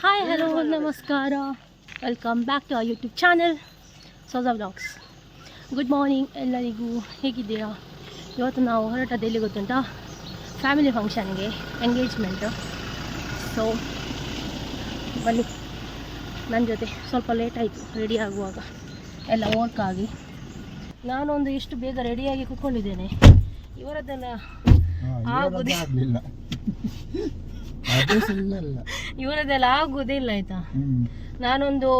Hi hello ನಮಸ್ಕಾರ, welcome back to our YouTube channel Souza vlogs. Good morning ಎಲ್ಲರಿಗೂ, ಹೇಗಿದ್ದೀರಾ? ಇವತ್ತು ನಾವು ಹೊರಟದ್ದು ಎಲ್ಲಿ ಗೊತ್ತುಂಟಾ? ಫ್ಯಾಮಿಲಿ ಫಂಕ್ಷನ್ಗೆ, ಎಂಗೇಜ್ಮೆಂಟು. ಸೊ ಬನ್ನಿ ನನ್ನ ಜೊತೆ. ಸ್ವಲ್ಪ ಲೇಟ್ ಆಯಿತು ರೆಡಿ ಆಗುವಾಗ, ಎಲ್ಲ ವರ್ಕ್ ಆಗಿ. ನಾನೊಂದು ಎಷ್ಟು ಬೇಗ ರೆಡಿಯಾಗಿ ಕೂತ್ಕೊಂಡಿದ್ದೇನೆ, ಇವರದ್ದೆಲ್ಲ ಆಗುದಿಲ್ಲ, ಇವರದ್ದೆಲ್ಲ ಆಗುವುದಿಲ್ಲ ಆಯ್ತಾ. ನಾನೊಂದು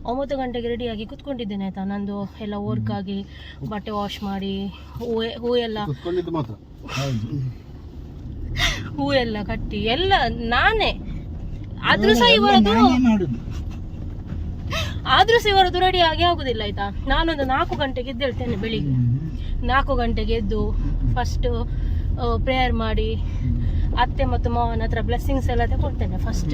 9 ಗಂಟೆಗೆ ರೆಡಿಯಾಗಿ ಕೂತ್ಕೊಂಡಿದ್ದೇನೆ ಆಯ್ತಾ. ನಂದು ಎಲ್ಲ ವರ್ಕ್ ಆಗಿ, ಬಟ್ಟೆ ವಾಶ್ ಮಾಡಿ, ಹೂ ಎಲ್ಲ ಕಟ್ಟಿ ಎಲ್ಲ ನಾನೇ. ಆದ್ರೂ ಸಹ ಇವರದ್ದು ರೆಡಿ ಆಗಿ ಆಗುದಿಲ್ಲ ಆಯ್ತಾ. ನಾನೊಂದು 4 ಗಂಟೆಗೆ ಎದ್ದೇಳ್ತೇನೆ ಬೆಳಿಗ್ಗೆ. 4 ಗಂಟೆಗೆ ಎದ್ದು ಫಸ್ಟ್ ಪ್ರೇಯರ್ ಮಾಡಿ ಅತ್ತೆ ಮತ್ತು ಮಾವನ ಹತ್ರ ಬ್ಲೆಸ್ಸಿಂಗ್ಸ್ ಎಲ್ಲ ತಗೊಳ್ತೇನೆ ಫಸ್ಟ್.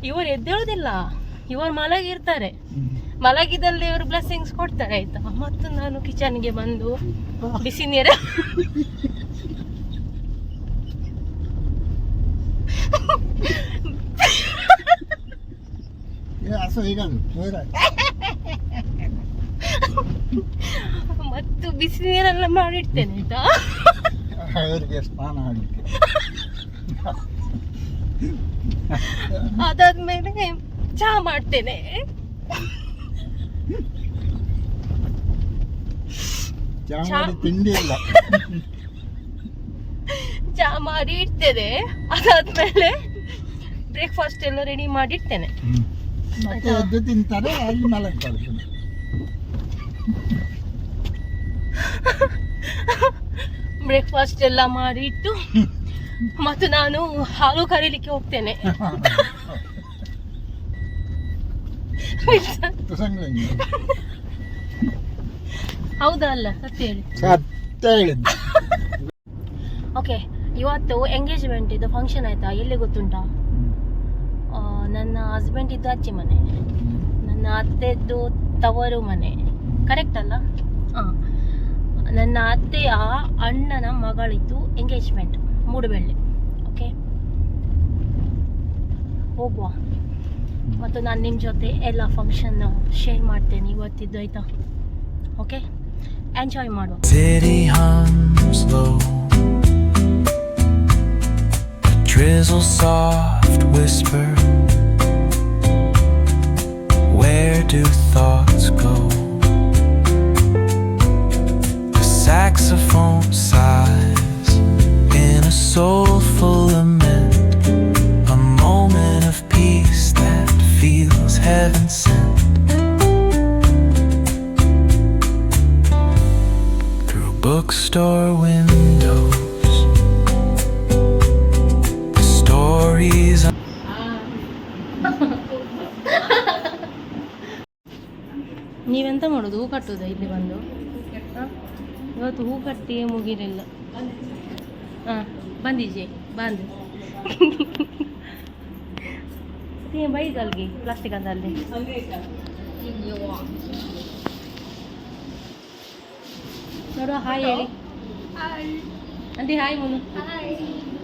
ಇವರು ಎದ್ದೇಳುದಿಲ್ಲ, ಇವರು ಮಲಗಿರ್ತಾರೆ. ಮಲಗಿದಲ್ಲಿ ಇವರು ಬ್ಲೆಸ್ಸಿಂಗ್ಸ್ ಕೊಡ್ತಾರೆ ಆಯ್ತಾ. ಮತ್ತು ನಾನು ಕಿಚನ್ಗೆ ಬಂದು ಬಿಸಿ ನೀರು ಮತ್ತು ಬಿಸಿ ನೀರೆಲ್ಲ ಮಾಡಿಡ್ತೇನೆ ಆಯ್ತಾ. ಅದಾದ್ಮೇಲೆ ಚಹಾ ಮಾಡ್ತೇನೆ. ಚಹಾ ಮಾಡಿ ಇಡ್ತೇನೆ. ಅದಾದ್ಮೇಲೆ ಬ್ರೇಕ್ಫಾಸ್ಟ್ ಎಲ್ಲ ರೆಡಿ ಮಾಡಿಡ್ತೇನೆ. ಬ್ರೇಕ್ಫಾಸ್ಟ್ ಎಲ್ಲ ಮಾಡಿ ಇಟ್ಟು ಮತ್ತು ನಾನು ಹಾಲು ಕರೀಲಿಕ್ಕೆ ಹೋಗ್ತೇನೆ. ಹೌದಾ ಅಲ್ಲ ಸತ್ಯ ಹೇಳಿ. ಓಕೆ, ಇವತ್ತು ಎಂಗೇಜ್ಮೆಂಟ್ ಇದು ಫಂಕ್ಷನ್ ಆಯ್ತಾ. ಎಲ್ಲಿ ಗೊತ್ತುಂಟಾ? ನನ್ನ ಹಸ್ಬೆಂಡ್ ಇದ್ದು ಅಜ್ಜಿ ಮನೆ, ನನ್ನ ಅತ್ತೆದ್ದು ತವರು ಮನೆ. ಕರೆಕ್ಟ್ ಅಲ್ಲ? ಹಾಂ, ನನ್ನ ಅತ್ತೆಯ ಅಣ್ಣನ ಮಗಳಿದ್ದು ಎಂಗೇಜ್ಮೆಂಟ್ ಮೂಡುಬೆಳ್ಳೆ. ಓಕೆ, ಹೋಗುವ. ಮತ್ತು ನಾನು ನಿಮ್ಮ ಜೊತೆ ಎಲ್ಲ ಫಂಕ್ಷನ್ ಶೇರ್ ಮಾಡ್ತೇನೆ ಇವತ್ತಿದ್ದು ಆಯ್ತಾ. ಓಕೆ, ಎಂಜಾಯ್ ಮಾಡುವ. Drizzle soft whisper, where do thoughts go? The saxophone sighs in a soulful lament, a moment of peace that feels heaven sent. Through bookstore windows, ನೀವೆಂತ ಮಾಡೋದು? ಹೂ ಕಟ್ಟೋದ ಇಲ್ಲಿ ಬಂದು? ಇವತ್ತು ಹೂ ಕಟ್ಟಿ ಮುಗಿಲಿಲ್ಲ. ಹಾಂ, ಬಂದಿಜೆ ಬಂದು ಬೈದಲ್ಗೆ ಪ್ಲಾಸ್ಟಿಕ್ ಅದಲ್ಲಿ. ನೋಡುವ, ಹಾಯ್ ಹೇಳಿ. ಅಂದಿ ಹಾಯ್ ಮುನು,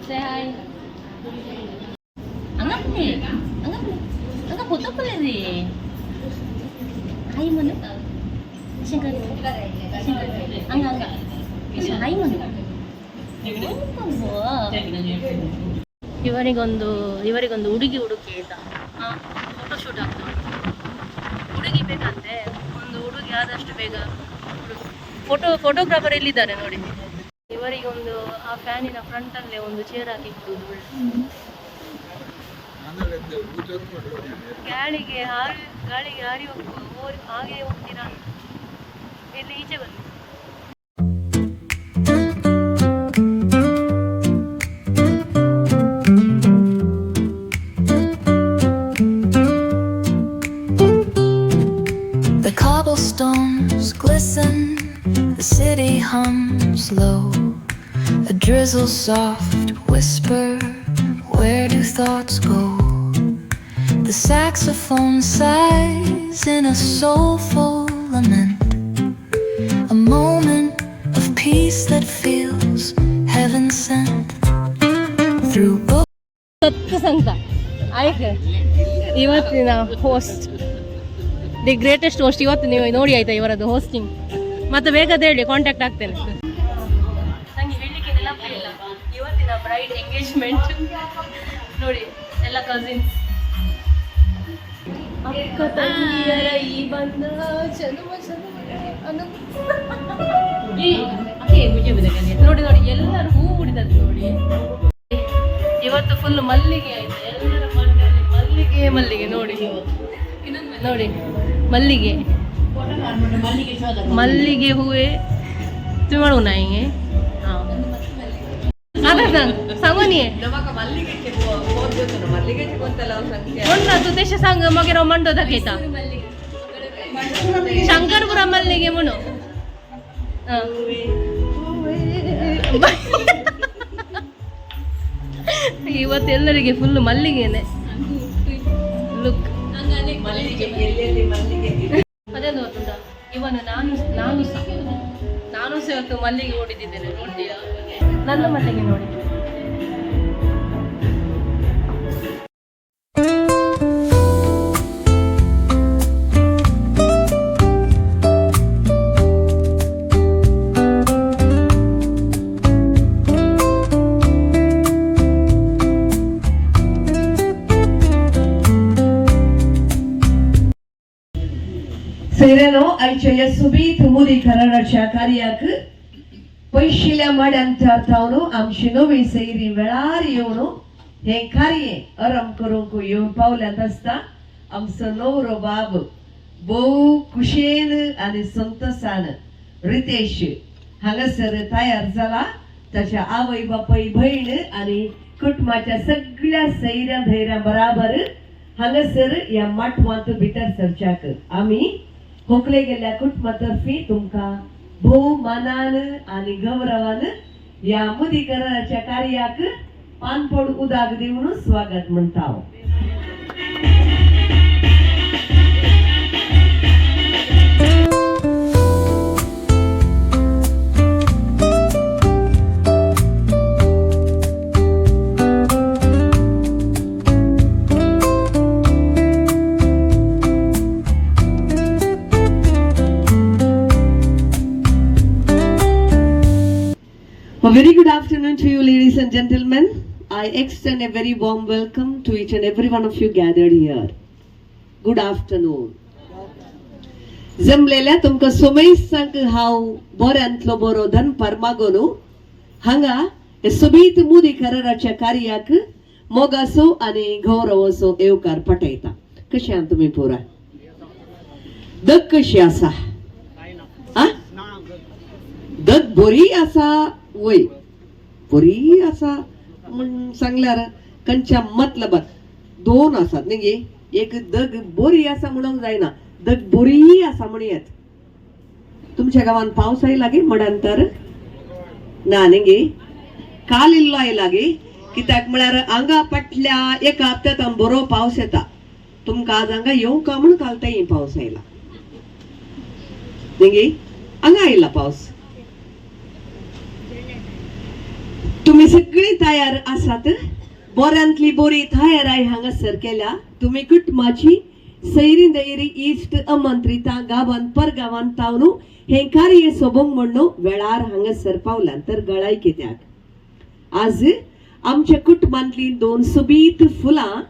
ಸೇ ಹಾಯ್. ಹಂಗಪ್ಪಿ ಹಂಗ ಪುತ್ತಪ್ಪಲ್ಲ ರೀ. ಹಾಯ್ ಮನು, ಶಂಕರ್ ಹಂಗ ಹಾಯ್ ಮನು. ಇವರಿಗೊಂದು ಹುಡುಗಿ ಆಯ್ತಾ. ಫೋಟೋ ಶೂಟ್ ಆಗ್ತಾ ಉಂಟು. ಹುಡುಗಿ ಬೇಕಂತೆ, ಒಂದು ಹುಡುಗಿ ಆದಷ್ಟು ಬೇಗ ಫೋಟೋಗ್ರಾಫರ್ ಎಲ್ಲಿದ್ದಾರೆ ನೋಡಿ. ಇವರಿಗೊಂದು ಆ ಫ್ಯಾನಿನ ಫ್ರಂಟಲ್ಲೇ ಒಂದು ಚೇರ್ ಹಾಕಿತ್ತು. ಗಾಳಿಗೆ ಹಾರಿ ಹಾಗೆ ಹೋಗ್ತೀರಾ? ಎಲ್ಲಿ ಈಚೆ ಬನ್ನಿ. The cobblestones glisten, the city hums low, a drizzle soft whisper, where do thoughts go? The saxophone sighs in a soulful lament, a moment of peace that feels ಸತ್ತು ಸಂತ ಆಯ್ಕೆ ಇವತ್ತಿನ ಹೋಸ್ಟ್ ದಿ ಗ್ರೇಟೆಸ್ಟ್ ಹೋಸ್ಟ್ ಇವತ್ತು ನೀವು ನೋಡಿ ಆಯ್ತಾ ಇವರದ್ದು hosting ಮತ್ತೆ ಬೇಕಾದ ಹೇಳಿ ಕಾಂಟ್ಯಾಕ್ಟ್ ಆಗ್ತೇನೆ ನನಗೆ ಹೇಳಲಿಕ್ಕೆ ನೆನಪೇ ಇಲ್ಲ ಇವತ್ತಿನ ಬ್ರೈಡ್ ಎಂಗೇಜ್ಮೆಂಟ್ ನೋಡಿ ಎಲ್ಲ ಕಸಿನ್ಸ್ ಅಕ್ಕ ತಂಗಿಯರ ಈ ಬಂದ ನೋಡಿ ನೋಡಿ ಎಲ್ಲರೂ ಹೂ ಬಿಡಿದದ್ದು ನೋಡಿ ಇವತ್ತು ಫುಲ್ ಮಲ್ಲಿಗೆ ಆಯ್ತು ಎಲ್ಲರ ಮನೆಯಲ್ಲಿ ಮಲ್ಲಿಗೆ ಮಲ್ಲಿಗೆ ನೋಡಿ ನೋಡಿ ಮಲ್ಲಿಗೆ ಮಲ್ಲಿಗೆ ಹೂವೆ तुम्हारा नहीं है हाँ आता सांग सांगू नहीं म्हणलं तू त्याच्या सांग मग राव म्हणतो दाखयता शंकरपुरा मल्लिगे म्हणू ಇವತ್ತೆಲ್ಲರಿಗೆ ಫುಲ್ ಮಲ್ಲಿಗೆನೆ ಲುಕ್ ಅದೇನು ಗೊತ್ತುಂಟ ಇವನು ನಾನು ಸಹ ಇವತ್ತು ಮಲ್ಲಿಗೆ ಓಡಿದ್ದೇನೆ ನೋಡ್ತೀಯಾ ನನ್ನ ಮಲ್ಲಿಗೆ ನೋಡಿ ಸೇರೇನೋ ಆಯ್ಚೆಯ ಸುಬೀತ್ ಮುದಿ ಕರಾರच्या कार्याक पैशिल्या माड्यांथावनो आमची नवी सैरी वेळार येवनो हे कार्य आराम करूंक येवन पावल्यात आसता आमचो नवरो बाब भोव कुशेन आनी संतोषान रितेश हांगासर तयार जाला ताच्या आवय बापाय भयण आनी कुटुंबाच्या सगळ्या सैऱ्या धैर्या बराबर हांगासर ह्या माटवांत भितर सरच्याक आमी खोकले गेल्या कुटुंबातर्फे तुमका भोव मानान आणि गौरवान या मुदीकरणाच्या कार्याक पानपड उदाक दिवन स्वागत म्हणता A very good afternoon to you, ladies and gentlemen. I extend a very warm welcome to each and every one of you gathered here. Good afternoon. जमलेल्या तुमका सोमैसांक हाव बऱ्यांतलो बरो धन परमागोनो हांगा हे सोबीत मुदी कराराच्या कार्याक मोगासो आणि गौरवसो येवकार पटयता. कशे आहात तुम्ही पोरा? दग कशी आसा? आ? दग बरी आसा वय बरी आसा म्हण सांगल्यार खंयच्या मतलबात दोन आसात न्ही एक दग बरी आसा म्हणूंक जायना दग बरी आसा म्हणयात. तुमच्या गांवांत पावस आयला गे मडांतर ना न्ही काल इल्लो आयला गे कित्याक म्हळ्यार हांगा फाटल्या एका हप्त्यात बरो पावस येता. तुमकां आज हांगा येवंका म्हूण काल तें पावस आयला न्ही हांगा आयला पावस. तुम्ही सगळी तयार आसात बऱ्यांतली बरी तयाराय हांगासर केल्या. तुम्ही कुटुंबाची सैरी दैरी इश्ट आमंत्रितां गांवांत परगांवांत तावनू हे कार्य सोबोंक म्हणून वेळार हांगासर पावल्यात. तर गळाय कित्याक आज आमच्या कुटुंबांतली दोन सोबीत फुलां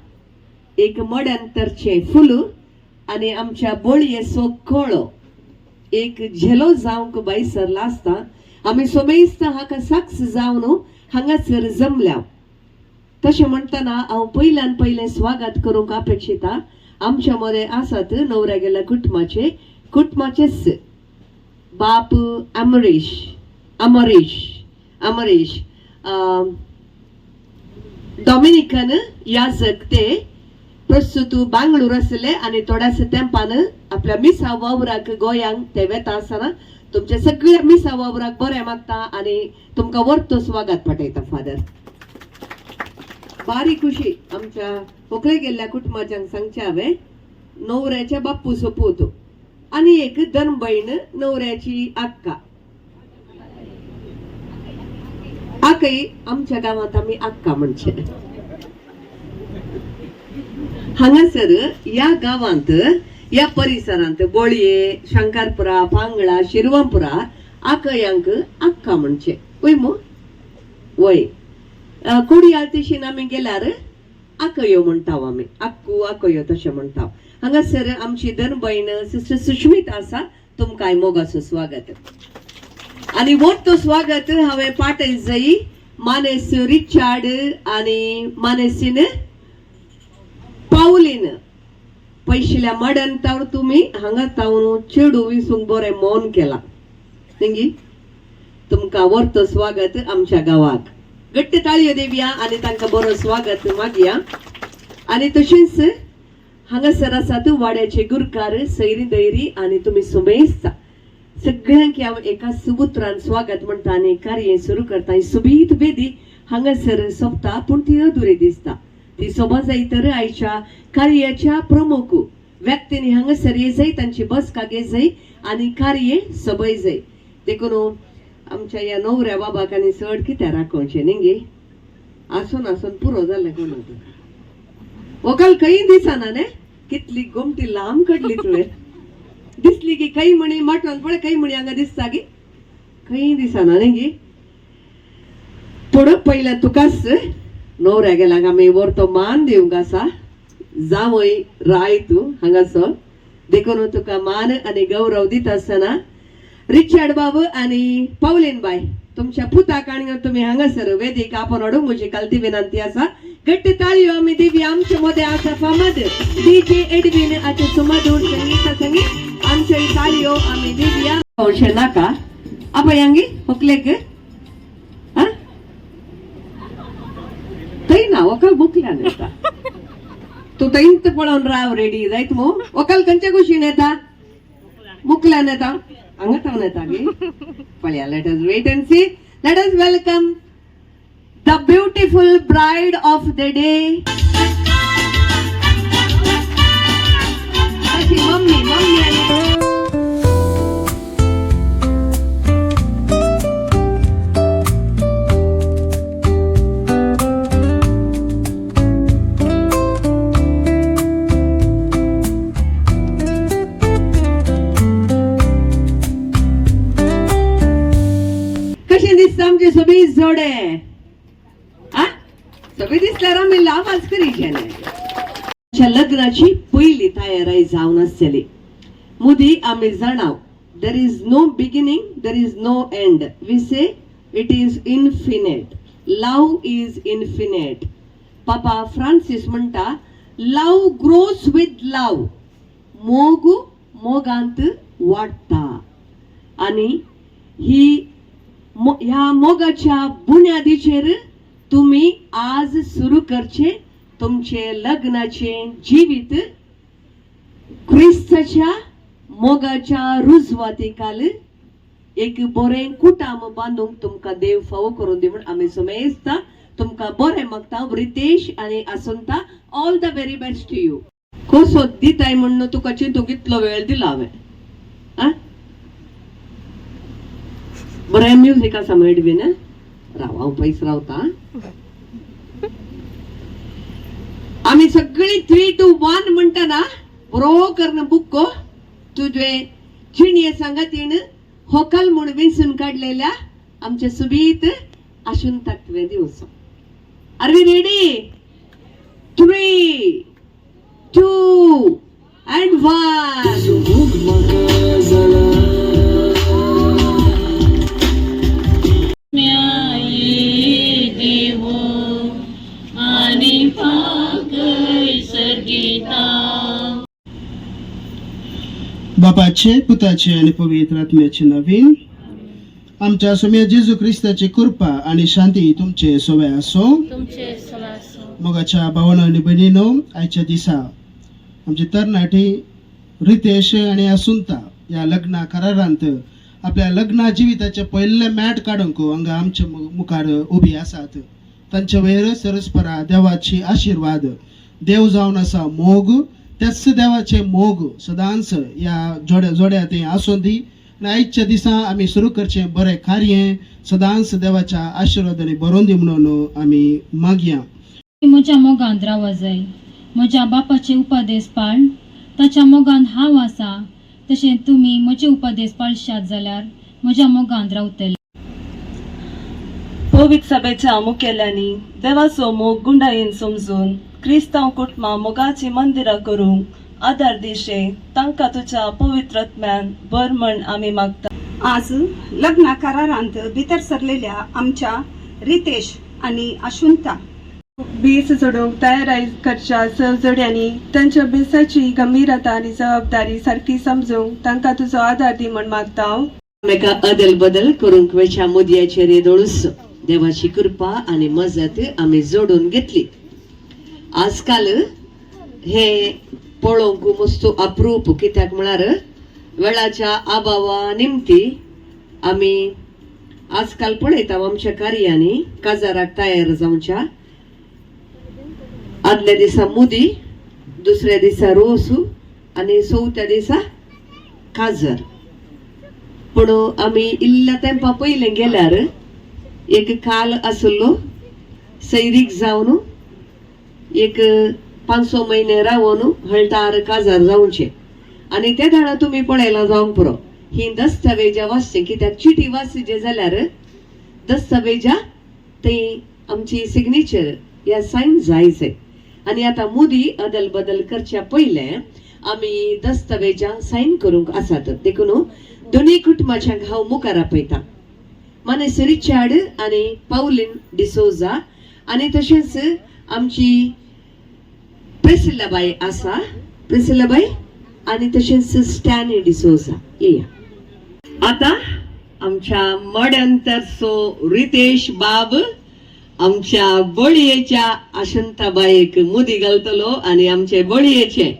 एक मड्यांतरचे फूल आनी आमच्या बोळयेचो कोळो एक झेलो जावंक बायसरला आसता. आमी सोमेस्त हाका साक्ष जावन हांगासर जमल्या. तशें म्हणटना हांव पयल्यान पयलें स्वागत करूंक अपेक्षिता आमच्या मदें आसात नवऱ्या गेल्या कुटुंबाचेच बाप अमरेश डॉमिनिकन याजक ते प्रस्तुत बांगळूर आसले आनी थोड्याच तेंपान आपल्या मिसा वावराक गोंयांक ते वेता आसतना तुमच्या सगळ्या मिसा वावराक बरें मागता आनी तुमकां वर्तो स्वागत पटयता फादर. बारी खुशी आमच्या व्हंकले गेल्ल्या कुटुंबाच्यांक सांगचें हांवें न्हवऱ्याच्या बाप्पू सोपूत आनी एक धनभयण न्हवऱ्याची आक्का आकय आमच्या गांवांत आमी आक्का म्हणचे हांगासर या गावांत या परिसरांत बोळये शंकरपुरा पांगळा शिरवांपुरा आकयांक आक्का म्हणचे वय मो वय कोडी आलतीशीन आमी गेल्यार आकयो म्हणटाव आमी आक्कू आकयो तशें म्हणटाव हांगासर आमची धनभयण सिस्टर सुष्मिता आसा तुमकां मोगाचो स्वागत आणि मोठो स्वागत हांवें पाठय जाई मानेस रिचार्ड आणि मानेसीन पावलीन पैशिल्या मडन तावर तुम्ही हांगा तावन चेडू विसूंक बरें मौन केला तेंगी तुमकां वर्तो स्वागत आमच्या गावाक गट्ट ताळयो देवया आणि तांकां बरो स्वागत मागया आणि तशेंच हांगासर आसात वाड्याचे गुरकार सैरी दैरी आणि तुम्ही सुमेस्ता सगळ्यांक हांव एका सुबुत्रान स्वागत म्हणटा आनी कार्य सुरू करता ही सुबीत बेदी हांगासर सोंपता पूण ती अधुरी दिसता ती सोबा जाय तर आयच्या कार्याच्या प्रमुख व्यक्तींनी हांगासर ये जाय तांची बसका घे जाय आनी कार्य सोबय जाय देखून आमच्या या नवऱ्या बाबाक आनी चड कित्या राखोवचें न्ही आसून आसून पुरो जालें कोण वकाल काही दिसाना ने कितली गोमटी लांब कडली तुवें दिसली की काही म्हणी मटण पळय काही म्हणी हांगा दिसता की काही दिसाना न्ही थोडं पयलें तुकाच नवऱ्या गेल्याक आमी वर्तो मान दिवंक आसा जावय राय तूं हांगासर देखून तुका मान आनी गौरव दिता आसतना रिचार्ड बाबू आणि पावलीन बाय तुमच्या पुताक आणि तुम्ही हांगासर वेदीक आपण हाडूंक म्हजी कालती विनंती आसा गट्ट ताळयो आमी दिवया आमचे मध्ये आसा फामाद डीजे एडविन आचे सुमधुर संगीत संगीत आमचे ताळयो आमी दिवया कोणशे नाका आपण यांगी होकलेक हा तई ना वकाल मुकल्या नेता तू तईंत पळोवन राव रेडी जायत मो वकाल खंयच्या कुशीन येता मुकल्या नेता अंगताव नेता गे पळया let us wait and see let us welcome the beautiful bride of the day अशी मम्मी कशी दिसता आमचे सगळी जोडे सगळे दिसल्यार आमी आवाज करीचे लग्नाची पहिली तयारी जावन आसतली मुदी आमी जाणाव there is no beginning there is no end we say it is infinite love is infinite पापा फ्रांसिस म्हणटा लव ग्रोस विथ लव मोग मोगांत वाडटा आणि ह्या मोगाच्या बुन्यादीचेर तुम्ही आज सुरू करचे तुमचे लग्नाचे जीवित ख्रिस्ताच्या मोगाच्या रुजवातीकाल एक बरें कुटाम बांदूंक तुमकां देव फावो करून दी म्हणून आमी सुमेस्ता तुमकां बरें मागता रितेश आनी Assunta all the very best to you कसो दिताय म्हणून तुका चिंतूंक कितलो वेळ दिला हांवें बरें म्युजीक आसा मेळट बीन राव हांव पयस रावता आम्ही सगळी 3, 2, 1 म्हणटना बरो करण बुक्को तुझे चिणये सांगातीन होकल म्हूण विंसून काडलेल्या आमचे सुबीत आशुंताक तुवें दिवचो आर वी रेडी 3, 2 and 1 बापाचे पुताचे आणि पवित्र आत्म्याचे नवीन आमच्या सोम्या जेजू ख्रिस्ताची कृपा आणि शांती तुमचे सोबे असो मोगाच्या भावांनो आणि भयणींनो आयच्या दिसा आमची तरणाटी रितेश आणि आसुंता या लग्ना करारांत आपल्या लग्ना जिविताचे पयले मॅट काडूंक हांगा आमच्या मुखार उबी आसात तांचे वयर सरस्परा देवाची आशीर्वाद देव जावन आसा मोग त्याच देवाचे मोग सदांच या जोड्या ते आसूं दी आनी आयच्या दिसा आमी सुरू करचें बरें कार्य सदांच देवाच्या आशिर्वादांनी बरोवन दी म्हणून आमी मागया म्हज्या मोगांत रावा जाय म्हज्या बापाचे उपदेश पाळन ताच्या मोगान हांव आसा तशें तुमी म्हजे उपदेश पाळशात जाल्यार म्हज्या मोगान रावतले. पवित्र सभेच्या मुखेल्यांनी देवाचो मोग गुंडायेन समजून क्रिस्तांव कुटुंबां मोगाची मंदिरां करूंक आदार दिशे तांकां तुज्या पवित्रत्म्यान बर म्हण आमी मागता. आज लग्न करारांत भितर सरलेल्या आमच्या रितेश आणि अशुंता बेस सोडूंक तयारी करच्या सहजोड्यांनी तांच्या बेसाची गंभीरता आनी जबाबदारी सारकी समजूंक तांकां तुजो आदार दी म्हण मागता हांव. मेका अदल बदल करूंक वेच्या मुदयाचेर येदोळूस देवाची कृपा आणि मजत आम्ही जोडून घेतली. आजकाल हे पळोवंक मस्त अप्रूप कित्याक म्हळ्यार वेळाच्या अभावा निमती आम्ही आजकाल पळयता आमच्या कार्यांनी काजाराक तयार जावच्या आदल्या दिसा मुदी, दुसऱ्या दिसा रोसू आणि चवथ्या दिसा काजर. पण आम्ही इल्ल्या तेंपा पयले गेल्यार एक काल आसलो सैरीक जावन एक 500 महिने रावन हळटार काजार जावचे आणि त्या दाडा तुम्ही पळयला जावंक पुरो ही दस्तावेजा वाचचे कित्याक चिटी वाचचे जाल्यार दस्तावेजा ते आमची सिग्नेचर या सायन जायचे आणि आता मुदी अदल बदल करच्या पयले आम्ही दस्तावेजा सायन करूंक आसात. देखून दोन्ही कुटुंबाच्या घाव मुखार आपयता. मानेस रिचार्ड आणि पाउलिन डिसोजा आणि तशेंच आमची प्रिसिल्लाबाई आसा, प्रिसिल्लाबाई आणि तशेंच स्टॅनी डिसोजा. येया आता आमच्या मड्यांतरचो रितेश बाब आमच्या बळयेच्या अशंताबाईक मुदी घालतलो आणि आमचे बळयेचे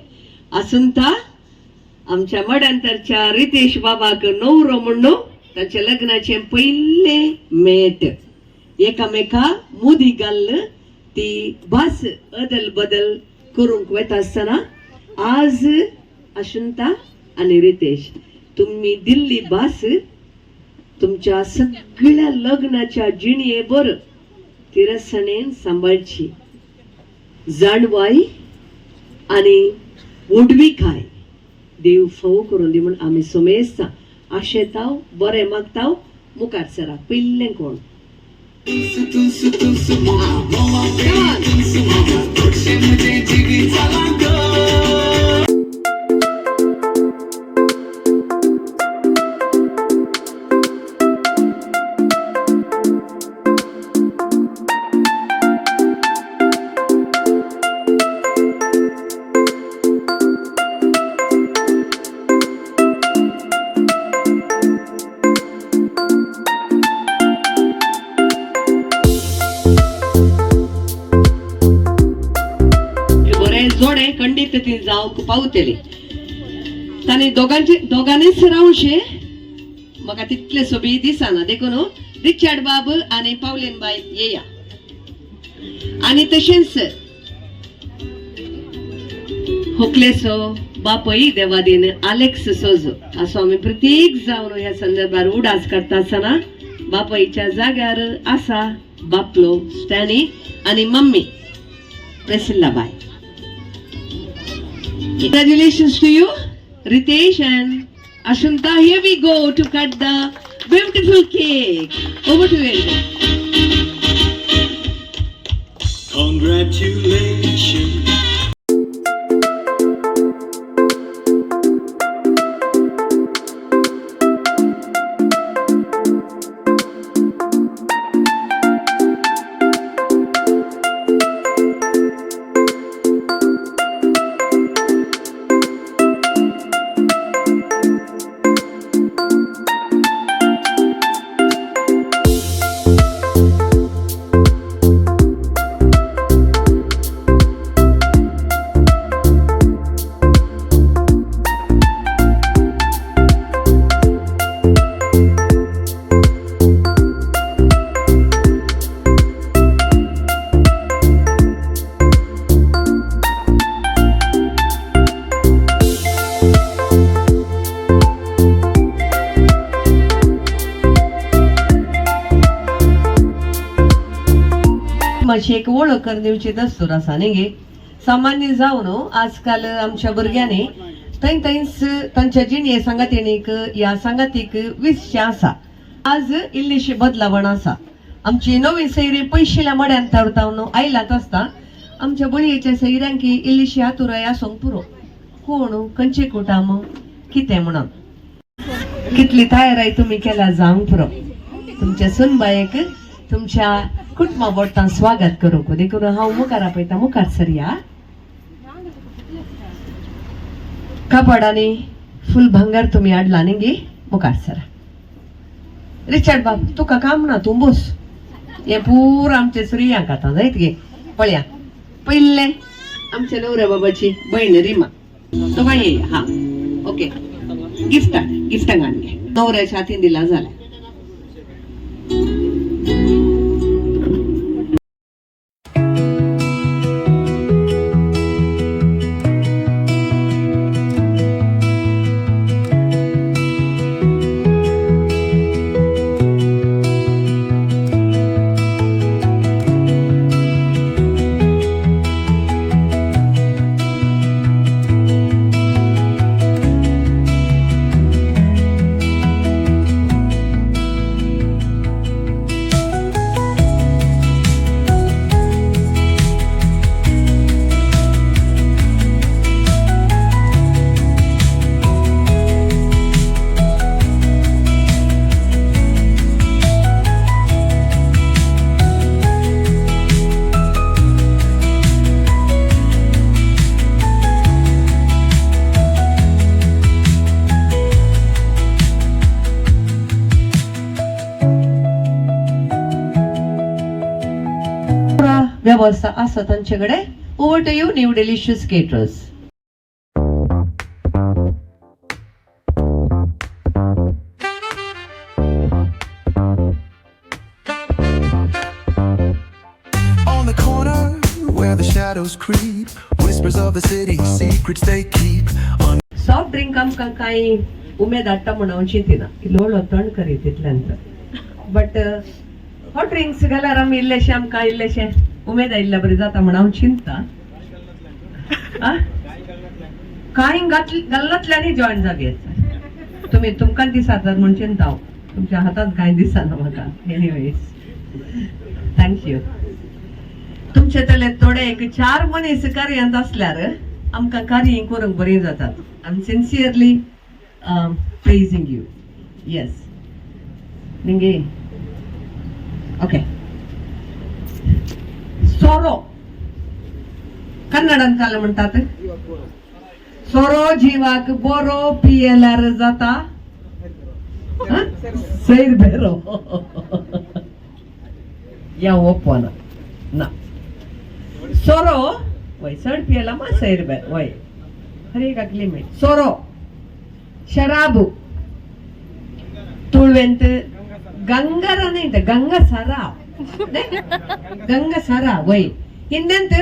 असूनता आमच्या मड्यांतरच्या रितेश बाबाक नवरो म्हणून ताच्या लग्नाचे पहिले मेट एकामेका मुदी घाल ती भास अदल बदल करूंक वता आसतना आज अशंता आणि रितेश तुम्ही दिल्ली भास तुमच्या सगळ्या लग्नाच्या जिणये बर तिरसणेन सांभाळची. जाणवाई आणि उडविकाय देव फावो करून दी म्हण आम्ही सोमेस्ता आशेताव बरे मागताव. मुखार सरा पयलें कोण जोडे खंडित ती जावंक पावतली. तांणी दोगांनीच रावशे म्हाका तितले सोबी दिसना. देखून रिचार्ड बाब आणि पावलीन बाई येया आणि तशेंच होकलेसो बापय देवादीन आलेक्स सोजो असो आमी प्रत्येक जावन ह्या संदर्भार उडास करता आसतना बापयच्या जाग्यार आसा बापलो स्टॅनी आणि mummy प्रिसिल्लाबाई. Congratulations to you, Ritesh and Ashunta. Here we go to cut the beautiful cake. Over to you. Congratulations. मातशी एक वळख कर दिवची दस्तूर आसा न्ही गे. सामान्य जावन आजकाल आमच्या भुरग्यांनी थंयच तांच्या जिणे सांगातीक या सांगातीक विशेष आसा. आज इल्लीशी बदलावण आसा. आमची नवी सैरी पयशिल्या मड्यान तावतावन आयलात आसता आमच्या बळयेच्या सैऱ्यांक इल्लीशी आतुराय आसूंक पुरो. कोण खंयचे कुटाम कितें म्हणून कितली तयाराय तुम्ही केला जावंक पुरो. तुमच्या सुनबायेक तुमच्या कुटुंबा बोटां स्वागत करूंक देखून हांव मुखार आपयता. मुखार सरया. कापडांनी फुल भांगार तुम्ही हाडला न्ही गे. मुखार सरा. रिचर्ड बाब तुका काम ना तूं बस. हे पूर आमचे स्त्रियांक आतां जायत गे. पळया पयले आमच्या नवऱ्या बाबाची बहीण रिमा तो बाई. हा ओके गिफ्टांक आण घे. नवऱ्याच्या हातीन दिला झाला. व्यवस्था असं त्यांच्याकडे. Over to you New Delicious Caterers. On the corner where the shadows creep, whispers of the city, secrets they keep. Soft drink आमकां काही उमेद हाडटा म्हणून चिंतिना. इल्लो थंड करी तितल्यानंतर. बट हॉट ड्रिंक्स घाल्यार आमी इल्लेशे आमकां इल्लेशे उमेद आयिल्ल्या बरी जाता म्हणून हांव चिंतता. कांय गल्लांतल्यानय जॉयन जागे तुम्ही तुमकां दिसातात म्हूण चिंता हांव. तुमच्या हातात कांय दिसना म्हाका. Anyways thank you. तुमचे तले थोडे एक 4 मनीस कार्यांत असल्यार आमकां कार्य करूंक बरी जातात. I am sincerely praising you. Yes निंगे. ओके. सोरो कन्नडान काल म्हणतात. सोरो जिवाक बरो पियेल्यार जाता सैर बेरो. या ओपन ना सोरो वय चड पियेला मा सैर बेर वय हर एक लिमिट. सोरो शराबु तुळवेंत गंगारा नाही तर गंगा सारा गंगा सारा वय हिंदೆಂತ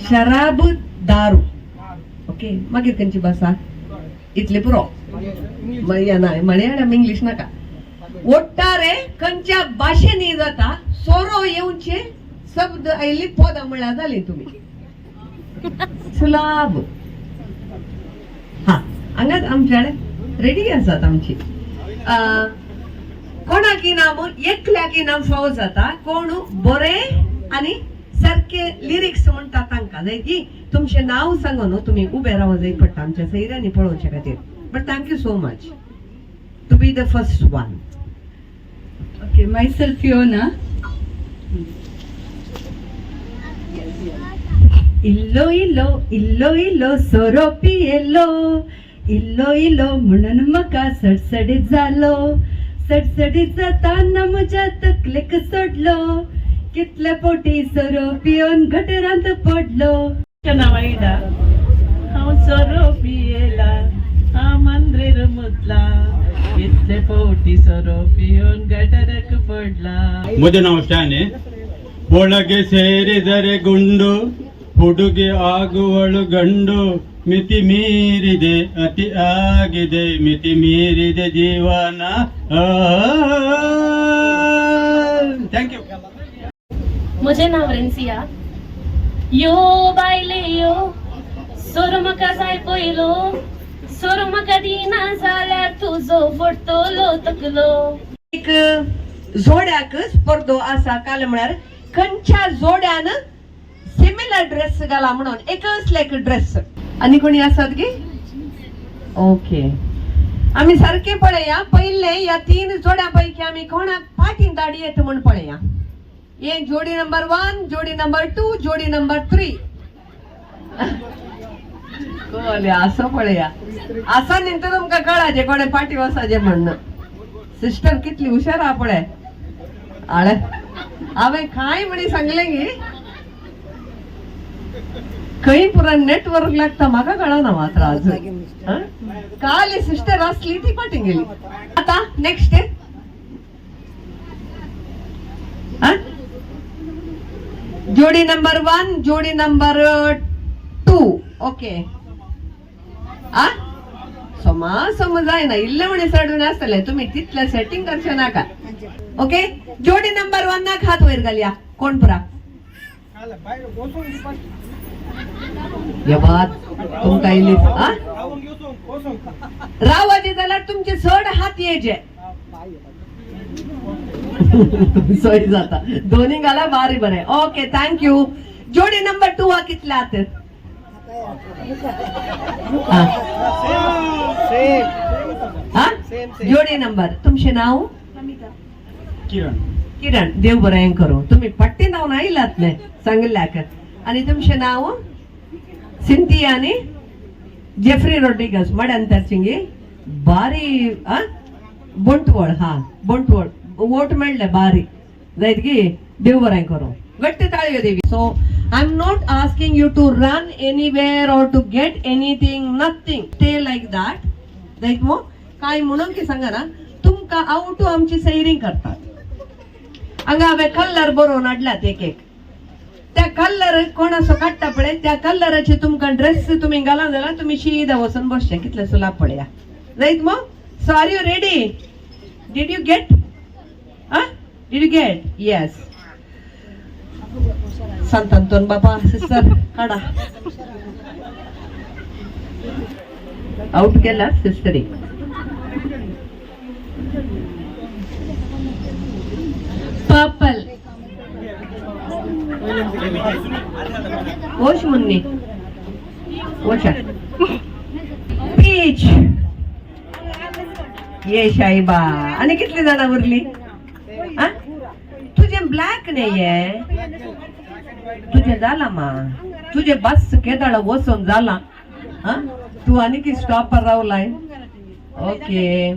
शराब दारू. ओके मागीर खंयची भासा इतले पुरो मलयाळम इंग्लिश नाका. ಒಟ್ಟಾರೆ खंयच्या भाशेनी जाता सोरो येऊचे शब्द आयली पदां म्हळ्यार जाली तुम्ही. सुलाभ. हा हांगाच आमच्या रेडी आसात आमची. कोणाक इनाम एकल्याक इनाम फावो जाता. कोण बरे आनी सारखे लिरिक्स म्हणटा तांकां जाय की तुमचे नाव सांगून तुम्ही उबे रावो जाय पडटा आमच्या सैऱ्यांनी पळोवचे खातीर. But thank you so much to be the first one. Okay, myself Fiona. Illo illo illo illo सोरो पियेलो. इल्लो इल्लो म्हणून म्हाका सडसडीत जालो. सडसडीत जाताना म्हज्या तकलेक सोडलो. कितले पोटी सोरो पियोन गटरांत पडलो. नावाईडा हांव सोरो पियेला हा मंदिर मुतला. कितले पोटी सोरो पियोन गटराक पडला. मुझे नाव शाने. ಒಳಗೆ ಸೇರಿದರೆ ಗುಂಡು ಹುಡುಗಿ ಆಗುವಳು ಗಂಡು. ಮಿತಿ ಮೀರಿದೆ ಅತಿ ಆಗಿದೆ ಮಿತಿ ಮೀರಿದೆ ಜೀವನ. Thank you. म्हजें नांव रेन्सिया. यो बायले यो, सोर म्हाका जाय पयलो, सोर म्हाका दिना जाल्यार तुजो फोडटलो तकलो. एक जोड्याक स्पर्धो आसा काल म्हळ्यार खंयच्या जोड्यान सिमिलर ड्रेस घाला म्हणून एकच लायक ड्रेस. आनी कोणी आसात गे? ओके, आम्ही सारखे पळया. पहिले या 3 जोड्यापैकी आम्ही कोणाक पाठीन दाडी येत म्हणून पळया. हे जोडी नंबर 1, जोडी नंबर 2, जोडी नंबर 3. असं पळया. असा नंतर तुमका कळाचे कोणे पाठी वसाचे म्हणणं. सिस्टर कितली हुशार हा पळय. आळे हांवें काय म्हणी सांगले गे, खंय पुरा नेटवर्क लागता म्हाका कळना मात्र अजून. काल सिस्टर असली ती पाठी गेली. आता नेक्स्ट जोडी नंबर 1, जोडी नंबर 2. ओके, समज आहे ना इल्ले म्हणे चढून असतले तुम्ही तिथलं सेटिंग करशे नाका. ओके, जोडी नंबर 1 नाक हात वयर घालया. कोण पुरा तुमका इली रावाजी जाल्यार तुमचे चढ हात येजे. सोय जाता दोन्ही घाला बारी बरे. Okay, thank you. जोडी नंबर 2 हा कितले हात? जोडी नंबर. तुमचे नाव? किरण. देव बरें करू. तुम्ही पट्टी नाव नाही इलात नाही सांगितल्याक. आणि तुमचे नाव? सिंथिया आणि जेफ्री रोड्रिगस. मड्यांतरचिंगी बारी बोंटवळ. बोंटवळ वोट मेळ्ळे बारी जायत गी. देव बरें करू. गट्टी ताळयो देवी. So I am not asking you to run anywhere और to get anything, nothing. Stay like that. जायत मग काय म्हणून की सांगा ना तुमका आवटू आमची सैरींग करतात. हांगा हांवें कलर बरोवन हाडल्यात एक एक. त्या कलर कोण असो काडटा पळय त्या कलराचे तुमकां ड्रेस तुम्ही घाला जाल्यार तुम्ही शीदा वचून बसचे. कितले सुलाब पळया. राईट मग. So are you ready? Did you get? Did you get? Yes. संत अंतोन बाबा सिस्टर काढा. आउट केला सिस्टरी. पर्पल. वोश मुन्नी वोशा. पीच. ये शाईबा. आणि कितली जाणा उरली? तुझे ब्लॅक नाहीये. तुझे झाला मा. तुझे बस केदाळ वचून झाला. तू आणि की स्टॉपर रावलाय. ओके,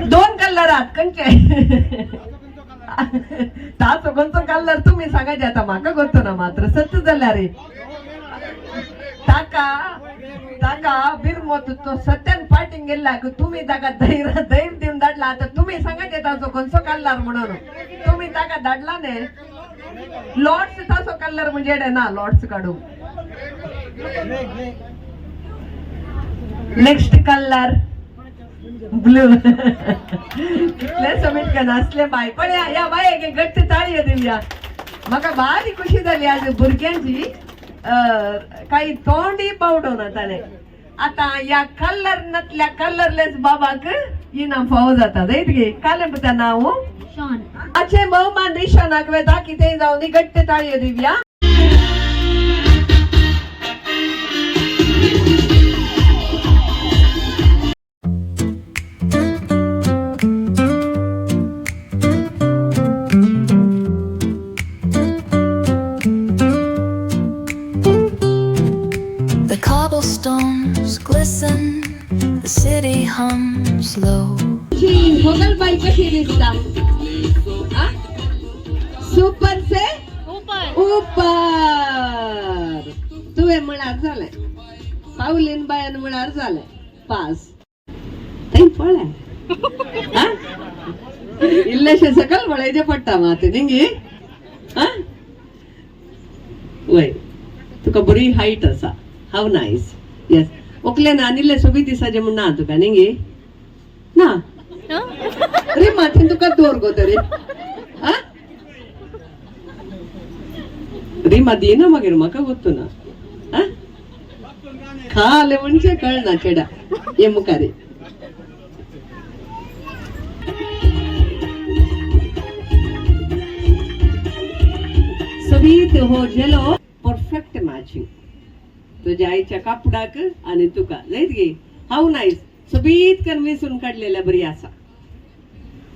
2 कलर आहात खंयचे? ताचो खंयचो कलर तुम्ही सांगायचे आता म्हाका गोतो ना मात्र. सत्य जाल्यार ताका बिरमोत तो सत्यान पाटींग गेला तुम्ही ताका धैर्य दिवन धाडला. आता तुम्ही सांगायचे ताचो खंयचो कलर म्हणून. तुम्ही ताका धाडला ने. लॉर्ड्स ताचो कलर म्हणजे ना लॉर्ड्स काढू. Next colour blue. कितले समीट का नाचले बाय. पण या बाय गट्ट ताळयो दिवया. म्हाका भारी खुशी जाली आज भुरग्यांची. काही तोंडी पावडो ना ताणे. आता या कलर नतल्या कलरलेस बाबाक इनाम फावो जाता. जायत गे काले पता नाव शॉन. अच्छे बहुमान रिशानाक वेता कितें जावनी गट्ट ताळयो दिवया. The cobblestones glisten, the city hums low. भोगल बाई कशी दिसता? सुपर से ऊपर. तुवे म्हणार झालाय. पावलीन बायन म्हणार झालाय. पास. ताई पळय. इल्लेशे सकल पळयचे पडटा माते निंगी. वय तुका बरी हाईट असा. हाव नाईस. येस. ओकले ना अनिले सोबी दिसाचे म्हण ना तुका निंगी ना. रिमा ती तुका दोर गो तरी आ रिमा दी ना मागीर म्हाका गोत्तू ना आ खाले म्हणजे कळना चेडा ये मुखारी सोबीत हो जेलो परफेक्ट मॅचिंग तुझ्या आईच्या कापडाक आणि तुका जायत गे हाऊ नाईस सोबीत कन्विसून काढलेल्या बरी आसा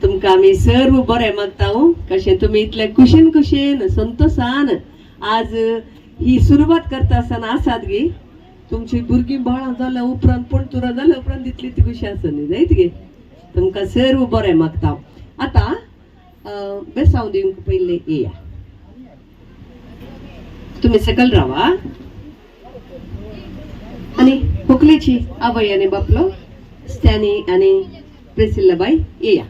तुमका आम्ही सर्व बरे मागता कशे तुम्ही इतले कुशीन कुशीन संतोषान आज ही सुरुवात करता आसतना आसात गे तुमची भुरगीं बाळां जाल्या उपरांत पणतुरां जाल्या उपरांत तितली ती कशी आसनी जायत गे तुमकां सर्व बरे मागता आता बेसाव दिवंक पयले येया तुम्ही सकल रावा आणि हुकलेची आवय आणि बापलो स्टॅनी आणि प्रिसिल्लाबाई येया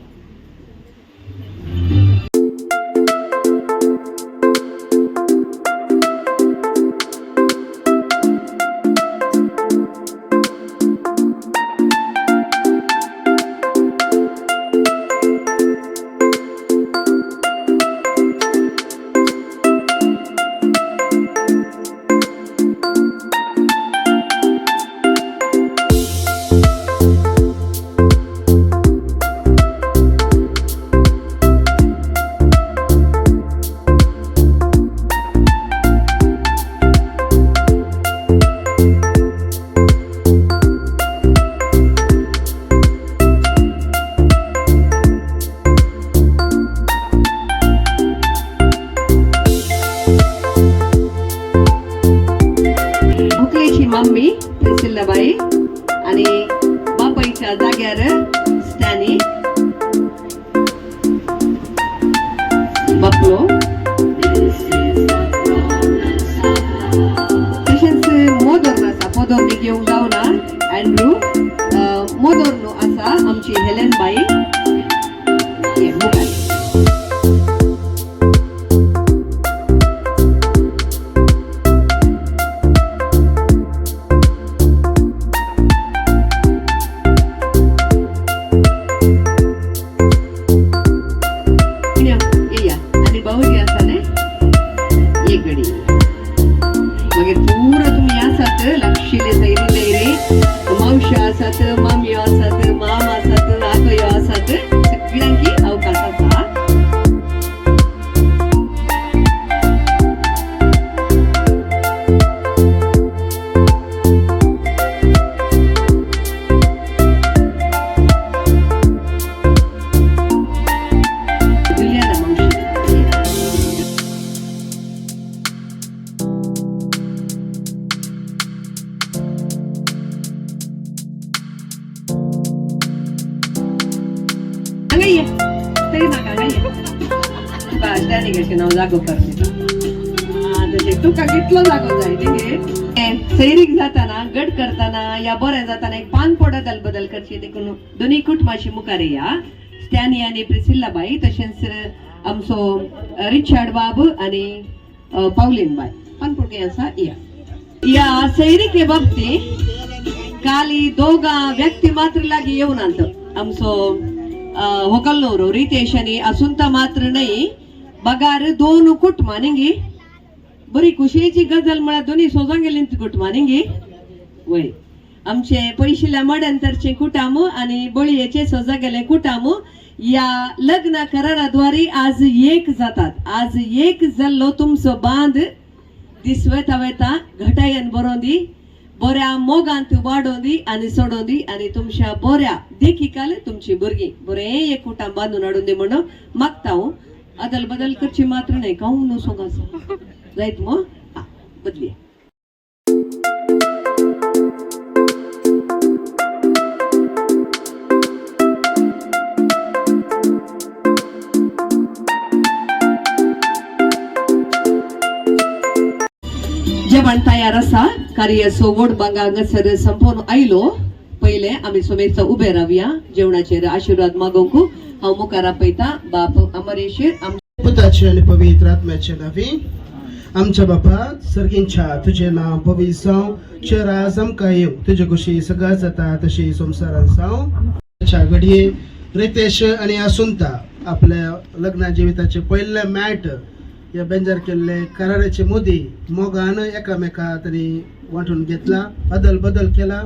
मम्मी प्रिसिल्लाबाई आणि बापाईच्या जाग्यार स्टॅनी बापलो तशेंच मोदोर्न आसा पोदोर्नी घेवंक जावना अँड्रू मोदोर्नो आसा आमची हेलेन बाई मुखार मामी आसात मामा आसात आकयो आसात सगळ्यांकी अवकाश आसा जागो तुका कितलो जागो जाय सैरीक जाताना गट करताना या बरें जाताना एक पान पडत बदल करची देखून दोन्ही कुटुंबाची मुखार या स्टॅनी आणि प्रिसिल्लाबाई तशेंच आमचो रिचार्ड बाब आणि पावलीन बाई पानपुडके आसा या सैरीके बाबतीत काली दोगा व्यक्ती मात्र लागी येऊन आणतो आमचो होकल्लोरो रितेश आणि असूनता मात्र नाही बगार दोन कुटुंबां निंगी बरी खुशेची गजल म्हळ्यार दोन्ही सोजोंक गेली कुटुंबां निंगी वय आमचे पयशिल्ल्या मड्यांतरचे कुटाम आणि बळयेचे सोजा गेले कुटाम या लग्न कराराद्वारे आज एक जातात आज एक जाल्लो तुमचो बांद दिसवेता वेता घटायन बरोंदी बऱ्या मोगांत वाडोंदी आणि सोडोंदी आणि तुमच्या बऱ्या देखीकाल तुमची भुरगीं बरें एक कुटाम बांदून हाडून दी म्हणून मागता हांव अदल बदल करची मात्र नाही काहू नो सोंगास जायत मग बदली जेवण तयार आसा कार्य सोवड बांगा हांगासर संपूर्ण आयलो पहिले आम्ही सोमेरचा उभे रावया जेवणाचेर आशीर्वाद मागोवंक हांव मुखार आपयता बाप अमरेश पुताचे आणि पवित्र आत्म्याचे नावी आमच्या बापा सर्गींच्या तुझे नाव पवित्र जावं चेरा आमकां येवं तुजे कुशी सगळं जाता तशी संवसारांत जावं घडये रितेश आणि असुंता आपल्या लग्न जिविताचे पहिले मॅट या बेंजार केल्ले कराराचे मोदी मोगान एकामेका तरी वांटून घेतला, बदल केला.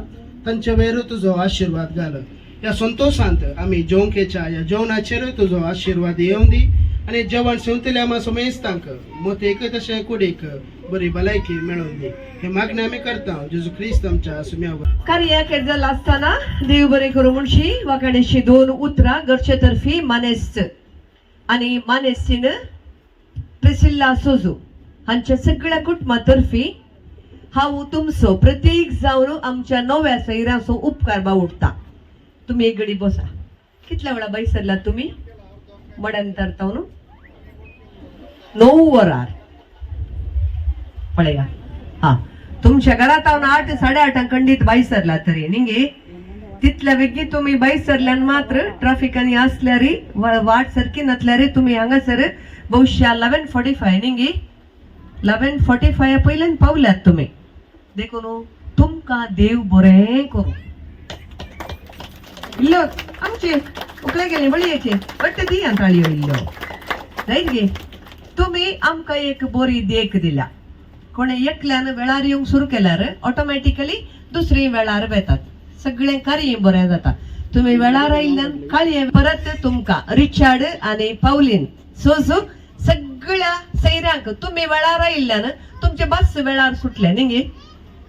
तांचे वयर तुझो आशीर्वाद घाल. या संतोषांत आम्ही जेवणकेच्या या जेवणाचेर तुझो आशीर्वाद येवं दी आणि जेवण सेवतले आम्हा समेस्तांक मोतेक तशें कुडीक बरी भलायकी मेळोवन दी. हे मागणी आम्ही करता जेजू ख्रिस्त आमच्या सुम्यावर. कार्याक जाल्लो आसतना देव बरें करूं म्हणशी वाकाडेशी 2 उतरां घरचे तर्फी मानेस्त आणि मानेस्तीन प्रिसिल्ला सोजू हांच्या सगळ्या कुटुंबातर्फी हांव तुमचो प्रत्येक जावन आमच्या नव्या सैराचो उपकार बावडटा. तुम्ही एक घडी बसा. कितल्या वेळा बैसरलात तुम्ही? मड्यान तरताव न्हू 9 वरार पळया. हा तुमच्या घरात हांव 8 8:30 खंडीत बैसरला तरी निंगे तितल्या बेगी तुम्ही बैसरल्यान मात्र ट्रॅफिकांनी असल्यारी वाट सारकी नसल्यारी तुम्ही हांगासर बहुशा 11:45 निंगे 11:45 पहिल्यान पावल्यात तुम्ही. देखून तुमकां देव बरें करूं. इल्लो आमचे उकळे गेले बळयेचे बट ती अंताळी इल्लो राईट गे. तुम्ही आमकां एक बरी देख दिला. कोणे एकल्यान वेळार येवंक सुरू केल्यार ऑटोमॅटिकली दुसरी वेळार वेतात. सगळें कार्य बरें जाता. तुम्ही वेळार आयिल्ल्यान काळये परत तुमकां रिचार्ड आनी पावलीन सोजू सगळ्या सैऱ्यांक तुम्ही वेळार आयिल्ल्यान तुमचे बस वेळार सुटले निंगे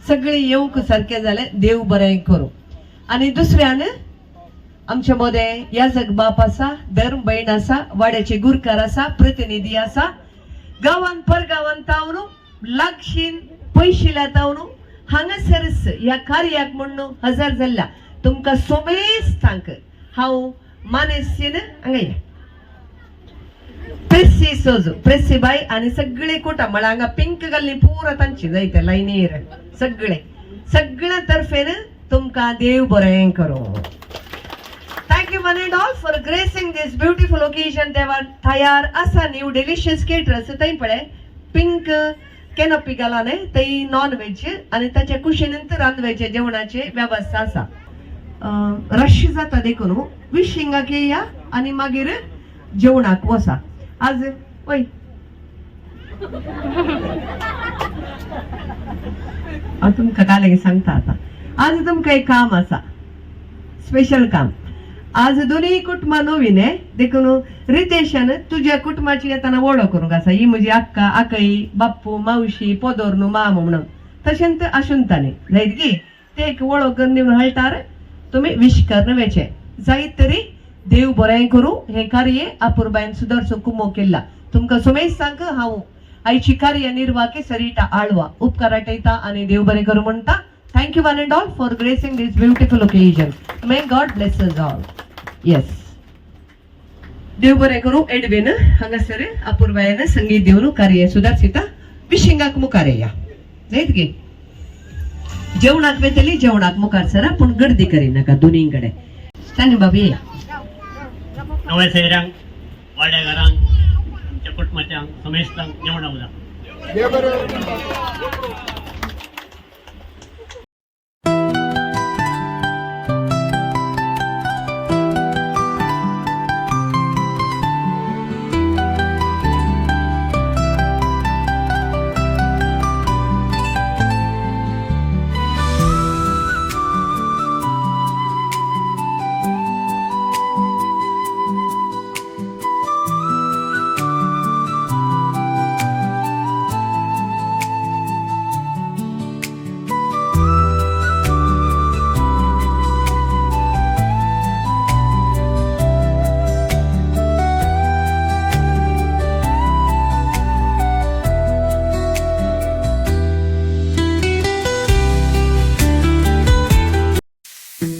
सगळे येवंक सारखे जाले. देव बरें करूं. आणि दुसऱ्यान आमचे मध्ये याजक बाप आसा, धर्म बहीण आसा, वाड्याचे गुरकार आसा, प्रतिनिधी आसा, गावान परगावान तावन लागशीन पयशिल्या तावन हांगासरस ह्या कार्याक म्हणून हजर जाल्ल्या तुमकां सोमेस्तांक हांव मानेस्तीन हांगा प्रेसी सोजू प्रेसी बाई आणि सगळे कोटा मला हांगा पिंक घालनी पुरा तांची जायते लायनीर सगळ्या तर्फेन तुमकां देव बरें करूं. Thank you one and all for gracing this beautiful occasion. देवान तयार आसा न्यू डिलिशियस केटरर्स थंय पळय पिंक कॅनोपी घालाने थंय नॉन व्हेज आणि ताच्या कुशीनंतर रांदवेचे जेवणाचे व्यवस्था आसा. रश जाता देखून विशिंगाक येया आणि मागीर जेवणाक वसा. आज वय तुमकां काले सांगता आता. आज तुमकां एक काम आसा, स्पेशल काम. आज दोन्ही कुटुंबा नवीन आहे देखून रितेशान तुझ्या कुटुंबाची येताना वळख करूंक आसा. ही म्हजी आक्का आकई बाप्पू मावशी पोदोर न्हू माम म्हणून तशेंच आशुंताने जायत गे ते एक वळख करून दिवन हळटार तुम्ही विश करून वेचे जायत तरी देव बरें करूं. हे कार्य अपूर्बायन सुदर्शन कुमो केला. तुमकां सुमेश सांग हांव आयची कार्य निर्वाह सरिता आळवा उपकार आठयता आणि देव बरें करूं म्हणटा. Thank you one and all for gracing this beautiful occasion. May God bless us all. Yes. देव बरें करूं. एडवेन हांगासर अपूर्बायन संगीत देवन कार्य सुदारसिता विशिंगाक मुखार या जायत गे. जेवणाक वेतली जेवणाक मुखार सरा पूण गर्दी करिनाका दोनीय कडेन. तानी बाबी या नव्या सैऱ्यांक वाड्याकारांक आमच्या कुटुंबाच्यांक समेस्तांक जेवण उदा.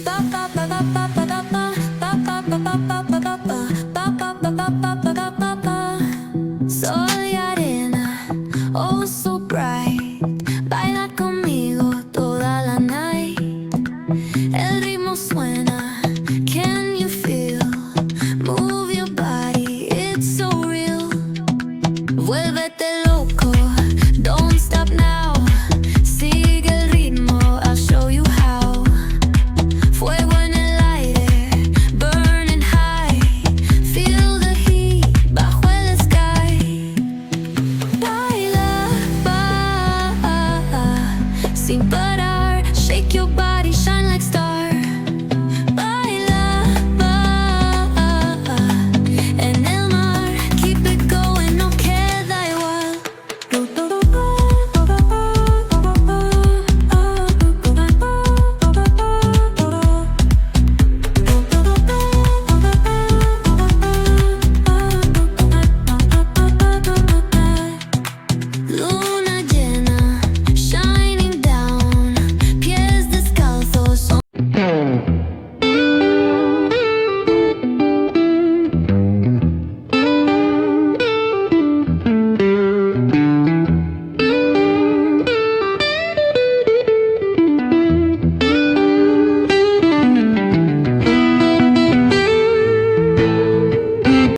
ba ba ba ba ba ba ba ba ba ba ba ba ba ba